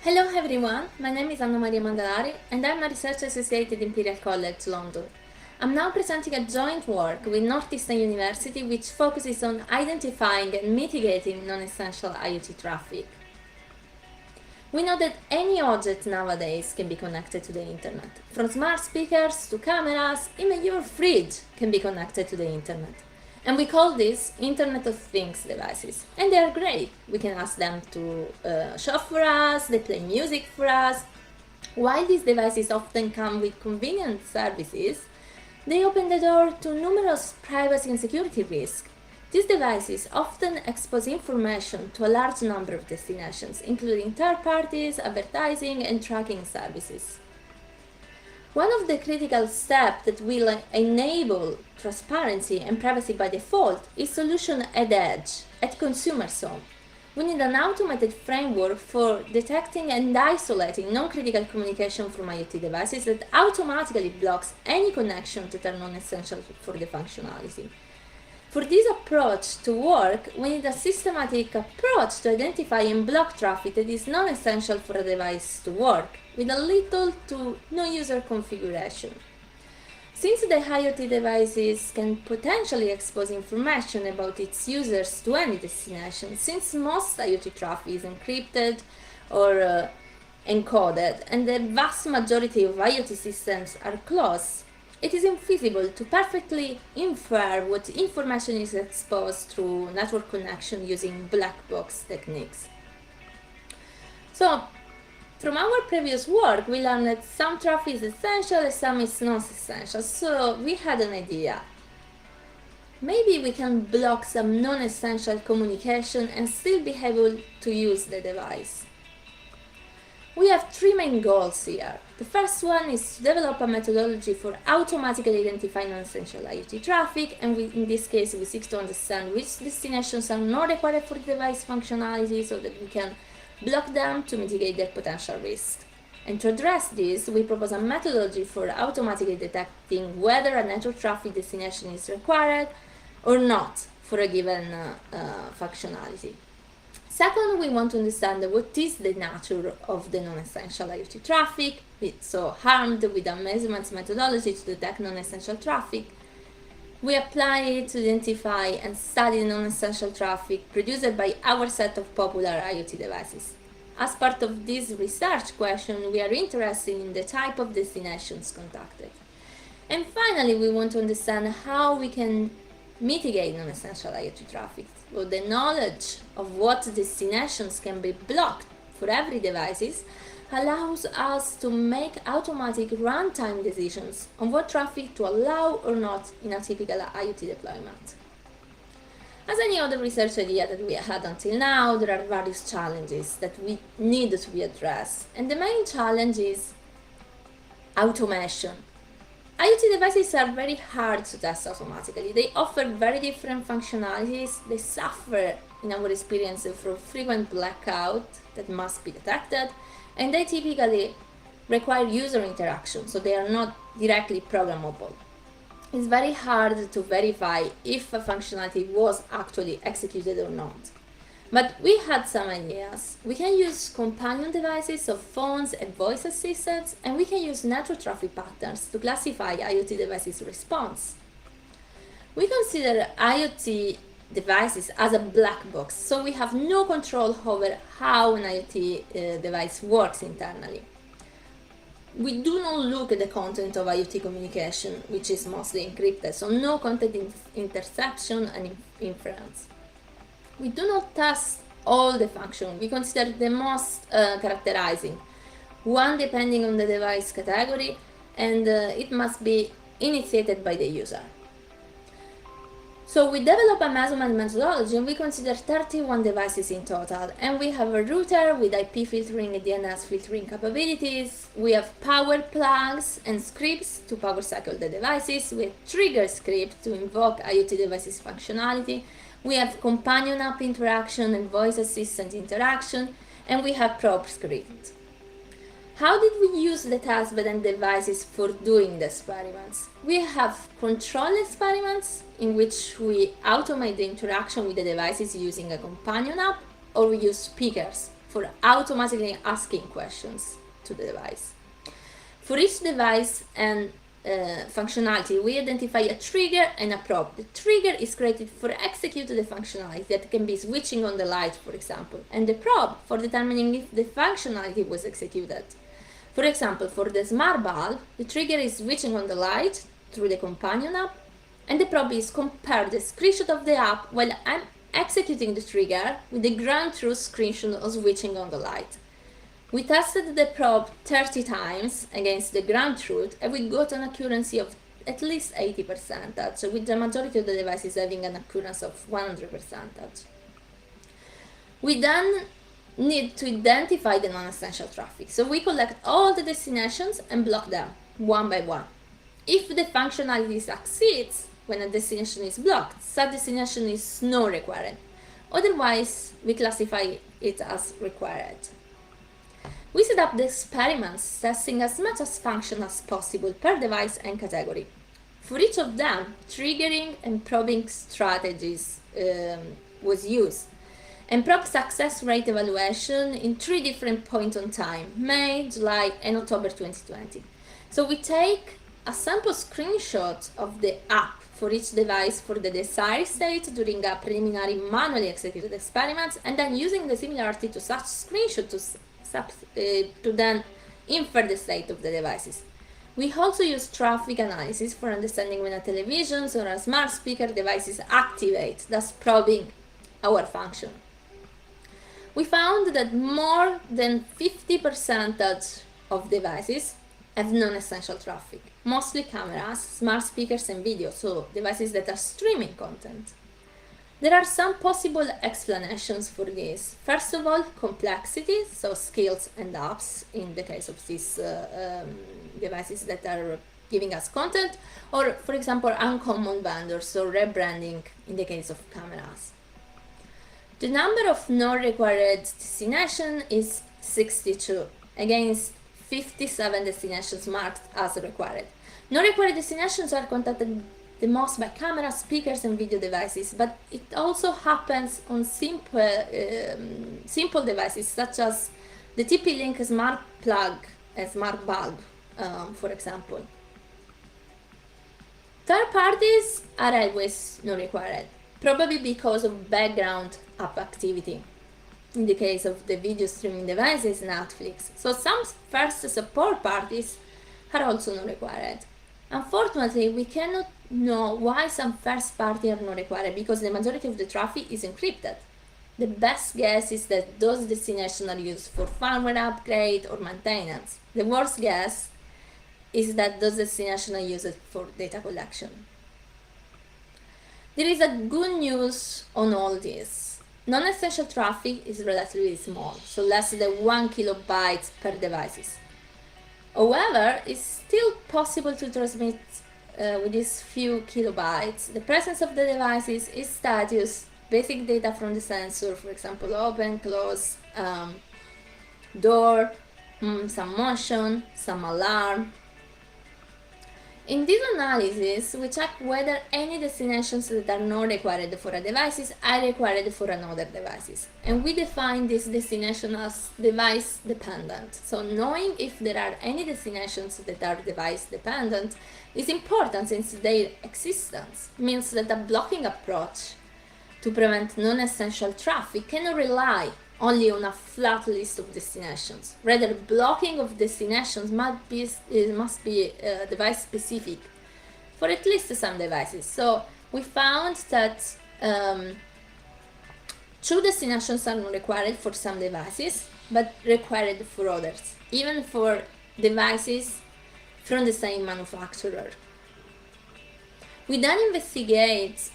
Hello everyone, my name is Anna Maria Mandalari and I'm a research associate at Imperial College London. I'm now presenting a joint work with Northeastern University which focuses on identifying and mitigating non-essential IoT traffic. We know that any object nowadays can be connected to the internet. From smart speakers to cameras, even your fridge can be connected to the internet. And we call this Internet of Things devices. And they are great. We can ask them to shop for us, they play music for us. While these devices often come with convenient services, they open the door to numerous privacy and security risks. These devices often expose information to a large number of destinations, including third parties, advertising, and tracking services. One of the critical steps that will enable transparency and privacy by default is solution at edge, at consumer zone. We need an automated framework for detecting and isolating non-critical communication from IoT devices that automatically blocks any connection that are non-essential for the functionality. For this approach to work, we need a systematic approach to identify and block traffic that is non-essential for a device to work, with a little to no user configuration. Since the IoT devices can potentially expose information about its users to any destination, since most IoT traffic is encrypted or encoded, and the vast majority of IoT systems are closed, it is infeasible to perfectly infer what information is exposed through network connection using black box techniques. So, from our previous work, we learned that some traffic is essential and some is non-essential, so we had an idea. Maybe we can block some non-essential communication and still be able to use the device. We have three main goals here. The first one is to develop a methodology for automatically identifying non-essential IoT traffic, and in this case we seek to understand which destinations are not required for the device functionality so that we can block them to mitigate their potential risk. And to address this, we propose a methodology for automatically detecting whether a network traffic destination is required or not for a given functionality. Second, we want to understand what is the nature of the non-essential IoT traffic, so armed with a measurements methodology to detect non-essential traffic. We apply it to identify and study the non-essential traffic produced by our set of popular IoT devices. As part of this research question, we are interested in the type of destinations contacted. And finally, we want to understand how we can mitigate non-essential IoT traffic. So the knowledge of what destinations can be blocked for every device allows us to make automatic runtime decisions on what traffic to allow or not in a typical IoT deployment. As any other research idea that we had until now, there are various challenges that we need to be addressed. And the main challenge is automation. IoT devices are very hard to test automatically. They offer very different functionalities. They suffer, in our experience, from frequent blackout that must be detected, and they typically require user interaction, so they are not directly programmable. It's very hard to verify if a functionality was actually executed or not. But we had some ideas. We can use companion devices, so phones and voice assistants, and we can use network traffic patterns to classify IoT devices' response. We consider IoT devices as a black box, so we have no control over how an IoT device works internally. We do not look at the content of IoT communication, which is mostly encrypted, so no content interception and inference. We do not test all the functions. We consider the most characterizing, one depending on the device category, and it must be initiated by the user. So we develop a measurement methodology and we consider 31 devices in total, and we have a router with IP filtering and DNS filtering capabilities. We have power plugs and scripts to power cycle the devices. We have trigger script to invoke IoT devices functionality. We have companion app interaction and voice assistant interaction, and we have probe script. How did we use the testbed and devices for doing the experiments? We have control experiments in which we automate the interaction with the devices using a companion app, or we use speakers for automatically asking questions to the device. For each device and functionality, we identify a trigger and a probe. The trigger is created for executing the functionality, that can be switching on the light, for example, and the probe for determining if the functionality was executed. For example, for the smart bulb, the trigger is switching on the light through the companion app, and the probe is compare the screenshot of the app while I'm executing the trigger with the ground truth screenshot of switching on the light. We tested the probe 30 times against the ground truth, and we got an accuracy of at least 80%, with the majority of the devices having an accuracy of 100%. We then need to identify the non-essential traffic, so we collect all the destinations and block them one by one. If the functionality succeeds when a destination is blocked, such destination is not required. Otherwise, we classify it as required. We set up the experiments, testing as much as function as possible per device and category. For each of them, triggering and probing strategies was used, and probe success rate evaluation in 3 different points on time: May, July, and October 2020. So we take a sample screenshot of the app for each device for the desired state during a preliminary manually executed experiment, and then using the similarity to such screenshot to then infer the state of the devices. We also use traffic analysis for understanding when a television or a smart speaker device activate, thus probing our function. We found that more than 50% of devices have non-essential traffic, mostly cameras, smart speakers, and video, so devices that are streaming content. There are some possible explanations for this. First of all, complexity, so skills and apps in the case of these devices that are giving us content, or for example, uncommon vendors, so rebranding in the case of cameras. The number of non-required destinations is 62, against 57 destinations marked as required. Non-required destinations are contacted the most by camera, speakers, and video devices, but it also happens on simple devices such as the TP-Link smart plug and smart bulb, for example. Third parties are always not required, probably because of background app activity. In the case of the video streaming devices, Netflix. So some first support parties are also not required. Unfortunately, we cannot know why some first party are not required because the majority of the traffic is encrypted. The best guess is that those destinations are used for firmware upgrade or maintenance. The worst guess is that those destinations are used for data collection. There is a good news on all this. Non-essential traffic is relatively small, so less than 1 kilobyte per device. However, it's still possible to transmit with these few kilobytes the presence of the devices, its status, basic data from the sensor, for example, open, close, door, some motion, some alarm. In this analysis, we check whether any destinations that are not required for a device are required for another device. And we define this destination as device dependent. So knowing if there are any destinations that are device dependent is important, since their existence means that a blocking approach to prevent non-essential traffic cannot rely only on a flat list of destinations. Rather, blocking of destinations must be device specific for at least some devices. So we found that 2 destinations are not required for some devices, but required for others, even for devices from the same manufacturer. We then investigate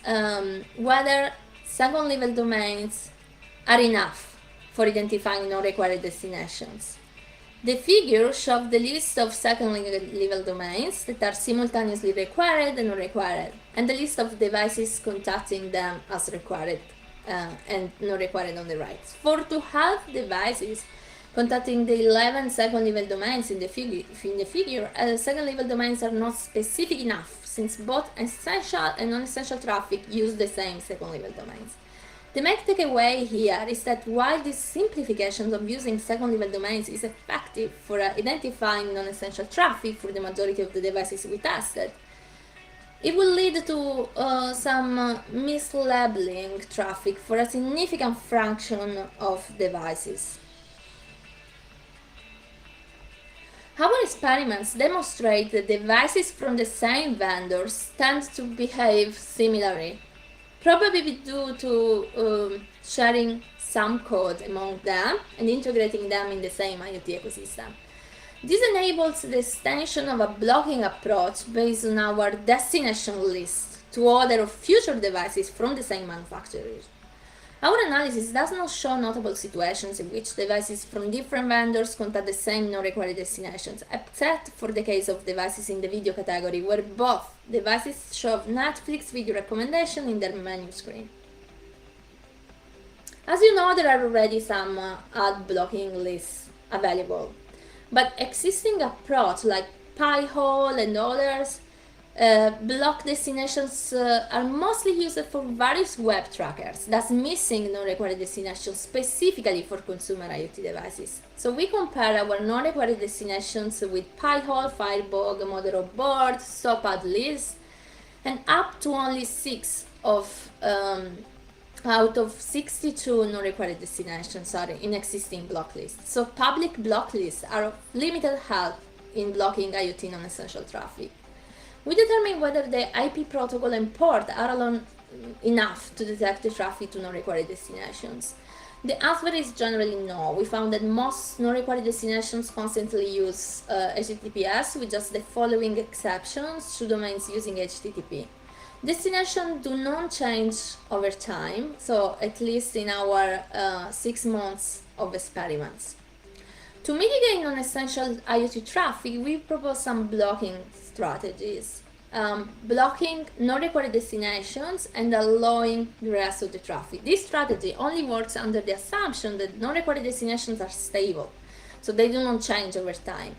whether second-level domains are enough for identifying non-required destinations. The figure shows the list of second-level domains that are simultaneously required and not required, and the list of devices contacting them as required and not required on the right. For to have devices contacting the 11 second-level domains in the figure, second-level domains are not specific enough, since both essential and non-essential traffic use the same second-level domains. The main takeaway here is that while this simplification of using second-level domains is effective for identifying non-essential traffic for the majority of the devices we tested, it will lead to some mislabeling traffic for a significant fraction of devices. Our experiments demonstrate that devices from the same vendors tend to behave similarly, probably due to sharing some code among them and integrating them in the same IoT ecosystem. This enables the extension of a blocking approach based on our destination list to other or future devices from the same manufacturer. Our analysis does not show notable situations in which devices from different vendors contain the same non-required destinations, except for the case of devices in the video category, where both devices show Netflix video recommendation in their menu screen. As you know, there are already some ad blocking lists available, but existing approach like Pi-hole and others block destinations are mostly used for various web trackers, thus missing non-required destinations specifically for consumer IoT devices. So we compare our non-required destinations with Pi-hole, Firebug, Model Board, SOPAD list, and up to only 6 out of 62 non-required destinations are in existing block lists. So public block lists are of limited help in blocking IoT non-essential traffic. We determine whether the IP protocol and port are alone enough to detect the traffic to non-required destinations. The answer is generally no. We found that most non-required destinations constantly use HTTPS with just the following exceptions to domains using HTTP. Destinations do not change over time, so at least in our 6 months of experiments. To mitigate non-essential IoT traffic, we propose some blocking strategies. Blocking non-required destinations and allowing the rest of the traffic. This strategy only works under the assumption that non-required destinations are stable, so they do not change over time.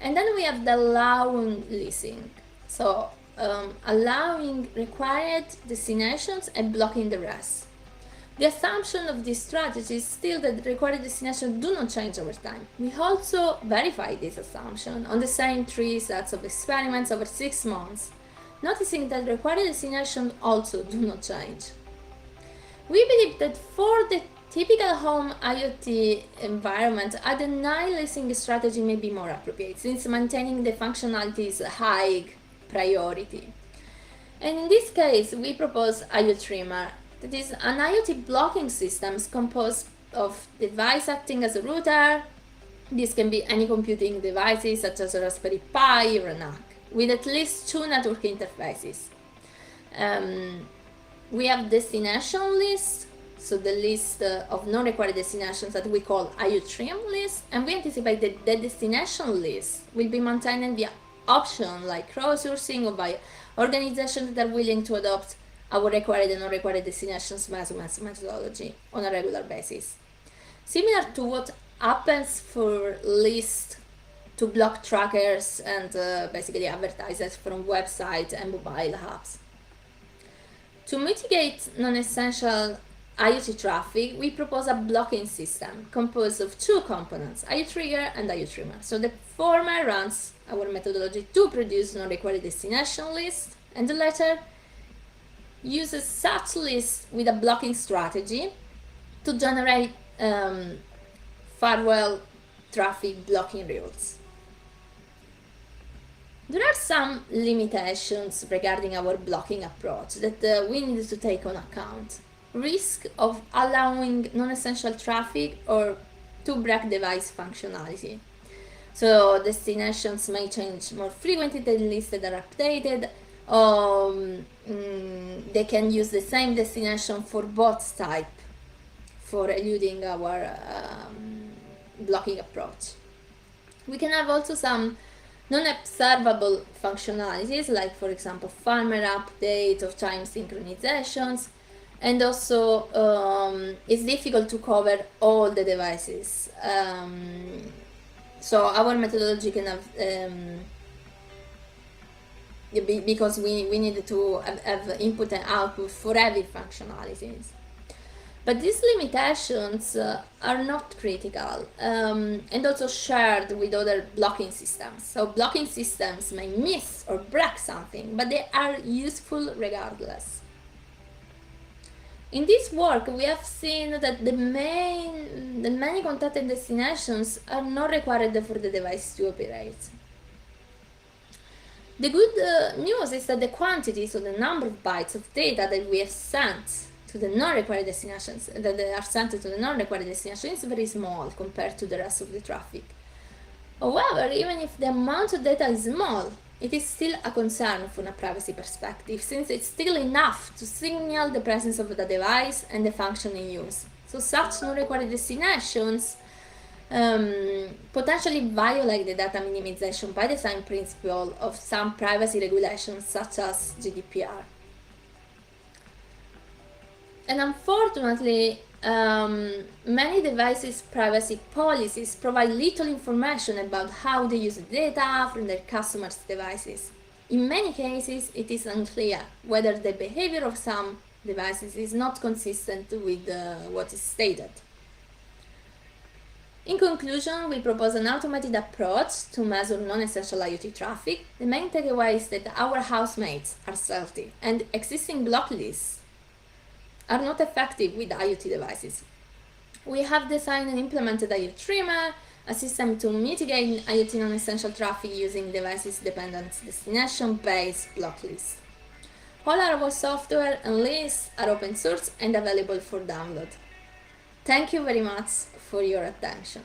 And then we have the allowing leasing, so allowing required destinations and blocking the rest. The assumption of this strategy is still that the required destinations do not change over time. We also verify this assumption on the same 3 sets of experiments over 6 months, noticing that required destinations also do not change. We believe that for the typical home IoT environment, a deny leasing strategy may be more appropriate, since maintaining the functionality is a high priority. And in this case, we propose IoTrimmer. That is an IoT blocking system composed of device acting as a router. This can be any computing devices such as a Raspberry Pi or a NAC, with at least 2 network interfaces. We have destination list, so the list of non-required destinations that we call IoTrim list, and we anticipate that the destination list will be maintained via options like crowdsourcing or by organizations that are willing to adopt our required and non-required destinations measurements methodology on a regular basis. Similar to what happens for lists to block trackers and basically advertisers from websites and mobile apps. To mitigate non-essential IoT traffic, we propose a blocking system composed of 2 components, IoTrigger and IoTrimmer. So the former runs our methodology to produce non-required destination list, and the latter uses such lists with a blocking strategy to generate firewall traffic blocking rules. There are some limitations regarding our blocking approach that we need to take on account. Risk of allowing non-essential traffic or to break device functionality. So destinations may change more frequently than lists that are updated. They can use the same destination for both types for eluding our blocking approach. We can have also some non-observable functionalities, like for example firmware update or time synchronizations, and also it's difficult to cover all the devices. So our methodology can have because we need to have input and output for every functionalities. But these limitations are not critical and also shared with other blocking systems. So blocking systems may miss or break something, but they are useful regardless. In this work, we have seen that the many contact and destinations are not required for the device to operate. The good news is that the quantity, so the number of bytes of data that we have sent to the non-required destinations, that are sent to the non-required destination, is very small compared to the rest of the traffic. However, even if the amount of data is small, it is still a concern from a privacy perspective, since it's still enough to signal the presence of the device and the function in use. So such non-required destinations potentially violate the data minimization by design principle of some privacy regulations such as GDPR. And unfortunately, many devices' privacy policies provide little information about how they use data from their customers' devices. In many cases, it is unclear whether the behavior of some devices is not consistent with what is stated. In conclusion, we propose an automated approach to measure non-essential IoT traffic. The main takeaway is that our housemates are stealthy, and existing block lists are not effective with IoT devices. We have designed and implemented IoT Trimmer, a system to mitigate IoT non-essential traffic using devices-dependent destination-based block lists. All our software and lists are open source and available for download. Thank you very much for your attention.